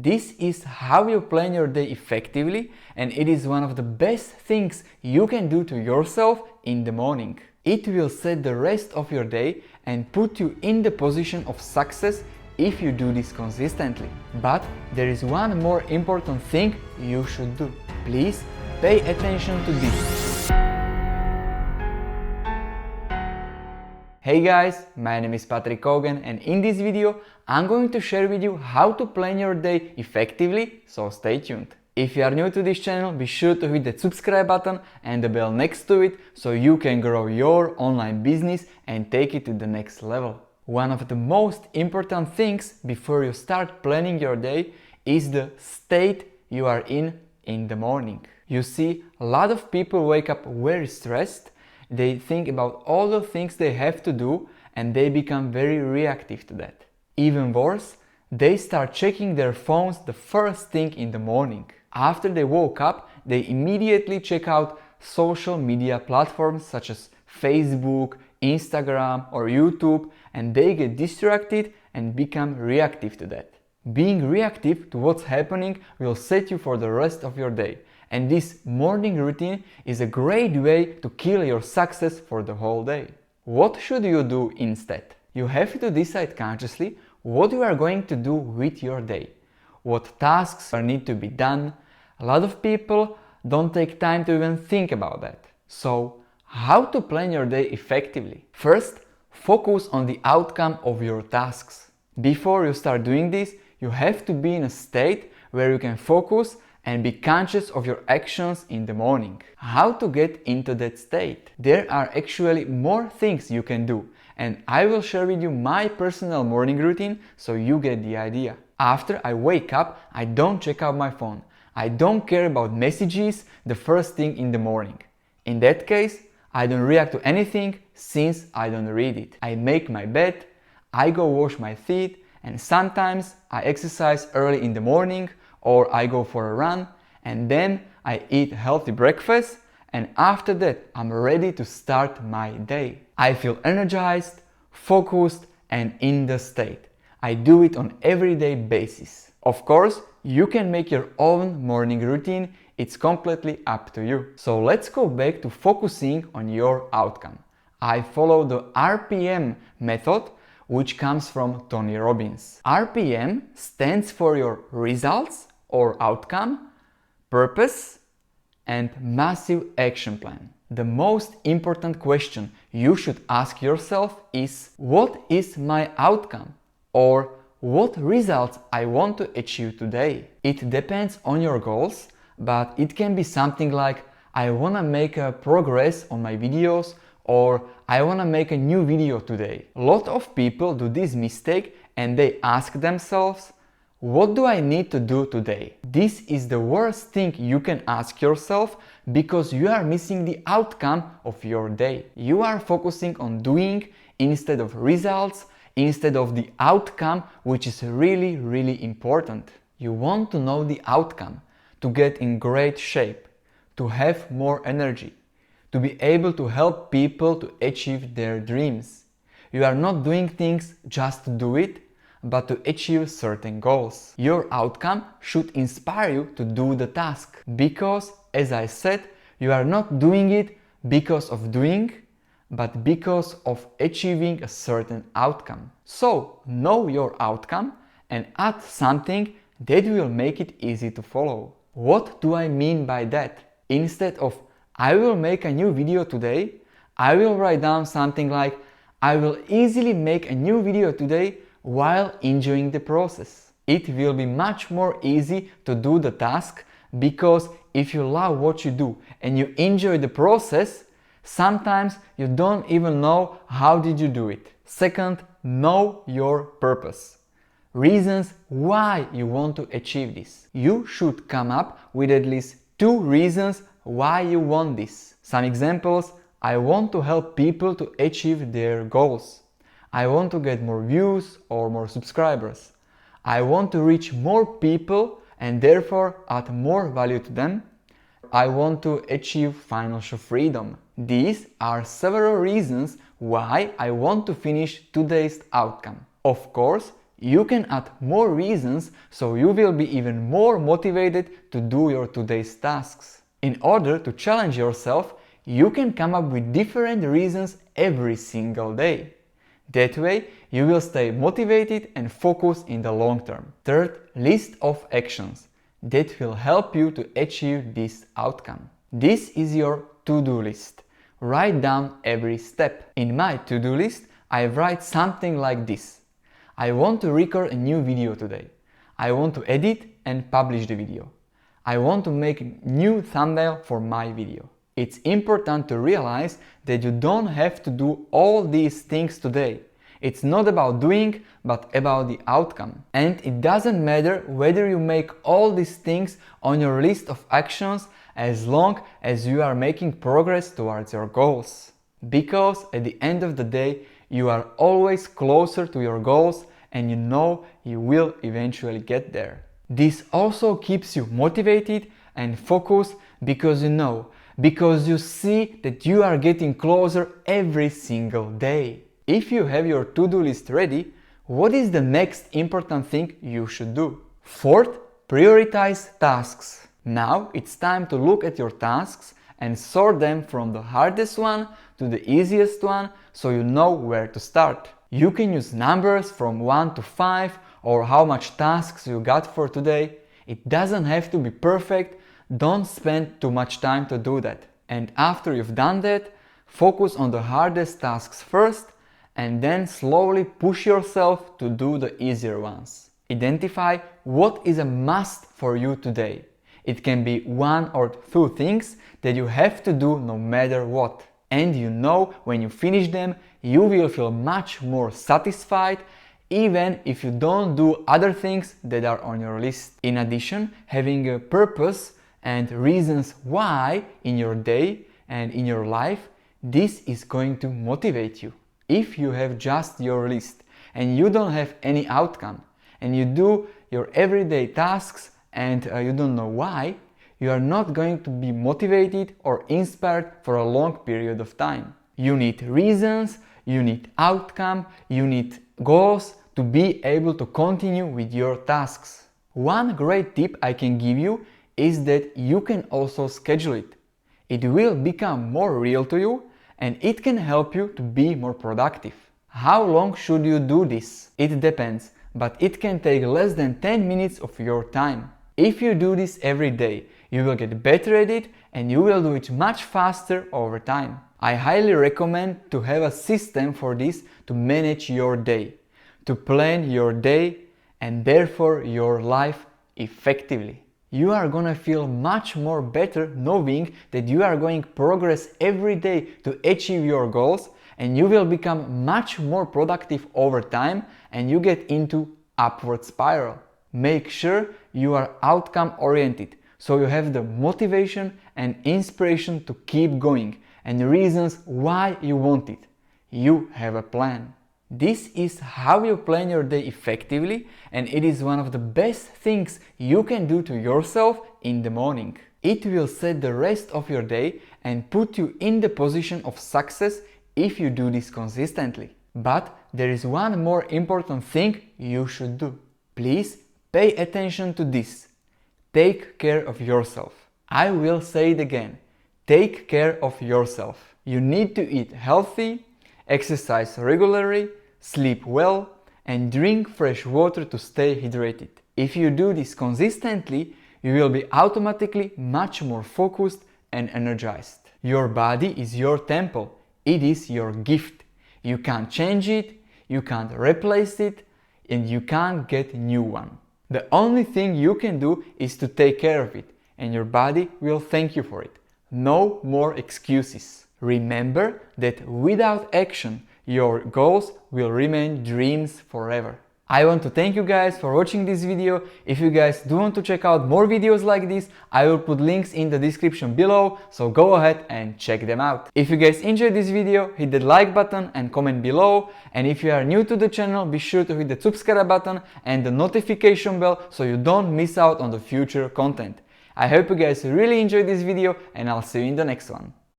This is how you plan your day effectively, and it is one of the best things you can do to yourself in the morning. It will set the rest of your day and put you in the position of success if you do this consistently. But there is one more important thing you should do. Please pay attention to this. Hey guys, my name is Patrick Cogen, and in this video I'm going to share with you how to plan your day effectively, so stay tuned. If you are new to this channel, be sure to hit the subscribe button and the bell next to it so you can grow your online business and take it to the next level. One of the most important things before you start planning your day is the state you are in the morning. You see, a lot of people wake up very stressed. They think about all the things they have to do and they become very reactive to that. Even worse, they start checking their phones the first thing in the morning. After they woke up, they immediately check out social media platforms such as Facebook, Instagram or YouTube, and they get distracted and become reactive to that. Being reactive to what's happening will set you for the rest of your day. And this morning routine is a great way to kill your success for the whole day. What should you do instead? You have to decide consciously what you are going to do with your day. What tasks need to be done. A lot of people don't take time to even think about that. So, how to plan your day effectively? First, focus on the outcome of your tasks. Before you start doing this, you have to be in a state where you can focus and be conscious of your actions in the morning. How to get into that state? There are actually more things you can do, and I will share with you my personal morning routine so you get the idea. After I wake up, I don't check out my phone. I don't care about messages the first thing in the morning. In that case, I don't react to anything since I don't read it. I make my bed, I go wash my teeth, and sometimes I exercise early in the morning or I go for a run, and then I eat healthy breakfast, and after that I'm ready to start my day. I feel energized, focused and in the state. I do it on everyday basis. Of course, you can make your own morning routine, it's completely up to you. So let's go back to focusing on your outcome. I follow the RPM method, which comes from Tony Robbins. RPM stands for your results or outcome, purpose, and massive action plan. The most important question you should ask yourself is, what is my outcome? Or what results I want to achieve today? It depends on your goals, but it can be something like, I want to make a progress on my videos, or I want to make a new video today. A lot of people do this mistake and they ask themselves, what do I need to do today? This is the worst thing you can ask yourself because you are missing the outcome of your day. You are focusing on doing instead of results, instead of the outcome, which is really important. You want to know the outcome, to get in great shape, to have more energy, to be able to help people to achieve their dreams. You are not doing things just to do it, but to achieve certain goals. Your outcome should inspire you to do the task because, as I said, you are not doing it because of doing, but because of achieving a certain outcome. So, know your outcome and add something that will make it easy to follow. What do I mean by that? Instead of I will make a new video today, I will write down something like I will easily make a new video today while enjoying the process. It will be much more easy to do the task because if you love what you do and you enjoy the process, sometimes you don't even know how did you do it. Second, know your purpose. Reasons why you want to achieve this. You should come up with at least 2 reasons why you want this. Some examples: I want to help people to achieve their goals. I want to get more views or more subscribers. I want to reach more people and therefore add more value to them. I want to achieve financial freedom. These are several reasons why I want to finish today's outcome. Of course, You can add more reasons, so you will be even more motivated to do your today's tasks. In order to challenge yourself, you can come up with different reasons every single day. That way, you will stay motivated and focused in the long term. Third, list of actions that will help you to achieve this outcome. This is your to-do list. Write down every step. In my to-do list, I write something like this. I want to record a new video today. I want to edit and publish the video. I want to make a new thumbnail for my video. It's important to realize that you don't have to do all these things today. It's not about doing, but about the outcome. And it doesn't matter whether you make all these things on your list of actions as long as you are making progress towards your goals. Because at the end of the day, you are always closer to your goals and you know you will eventually get there. This also keeps you motivated and focused because because you see that you are getting closer every single day. If you have your to-do list ready, what is the next important thing you should do? Fourth, prioritize tasks. Now it's time to look at your tasks and sort them from the hardest one to the easiest one so you know where to start. You can use numbers from 1 to 5 or how much tasks you got for today. It doesn't have to be perfect. Don't spend too much time to do that. And after you've done that, focus on the hardest tasks first and then slowly push yourself to do the easier ones. Identify what is a must for you today. It can be 1 or 2 things that you have to do no matter what. And when you finish them, you will feel much more satisfied even if you don't do other things that are on your list. In addition, having a purpose and reasons why in your day and in your life, this is going to motivate you. If you have just your list and you don't have any outcome and you do your everyday tasks and you don't know why, you are not going to be motivated or inspired for a long period of time. You need reasons, you need outcome, you need goals to be able to continue with your tasks. One great tip I can give you is that you can also schedule it. It will become more real to you and it can help you to be more productive. How long should you do this? It depends, but it can take less than 10 minutes of your time. If you do this every day, you will get better at it and you will do it much faster over time. I highly recommend to have a system for this to manage your day, to plan your day and therefore your life effectively. You are gonna feel much more better knowing that you are going progress every day to achieve your goals and you will become much more productive over time and you get into upward spiral. Make sure you are outcome oriented so you have the motivation and inspiration to keep going and the reasons why you want it. You have a plan. This is how you plan your day effectively and it is one of the best things you can do to yourself in the morning. It will set the rest of your day and put you in the position of success if you do this consistently. But there is one more important thing you should do. Please pay attention to this. Take care of yourself. I will say it again. Take care of yourself. You need to eat healthy, exercise regularly, sleep well, and drink fresh water to stay hydrated. If you do this consistently, you will be automatically much more focused and energized. Your body is your temple. It is your gift. You can't change it, you can't replace it, and you can't get a new one. The only thing you can do is to take care of it, and your body will thank you for it. No more excuses. Remember that without action, your goals will remain dreams forever. I want to thank you guys for watching this video. If you guys do want to check out more videos like this, I will put links in the description below, so go ahead and check them out. If you guys enjoyed this video, hit the like button and comment below. And if you are new to the channel, be sure to hit the subscribe button and the notification bell so you don't miss out on the future content. I hope you guys really enjoyed this video and I'll see you in the next one.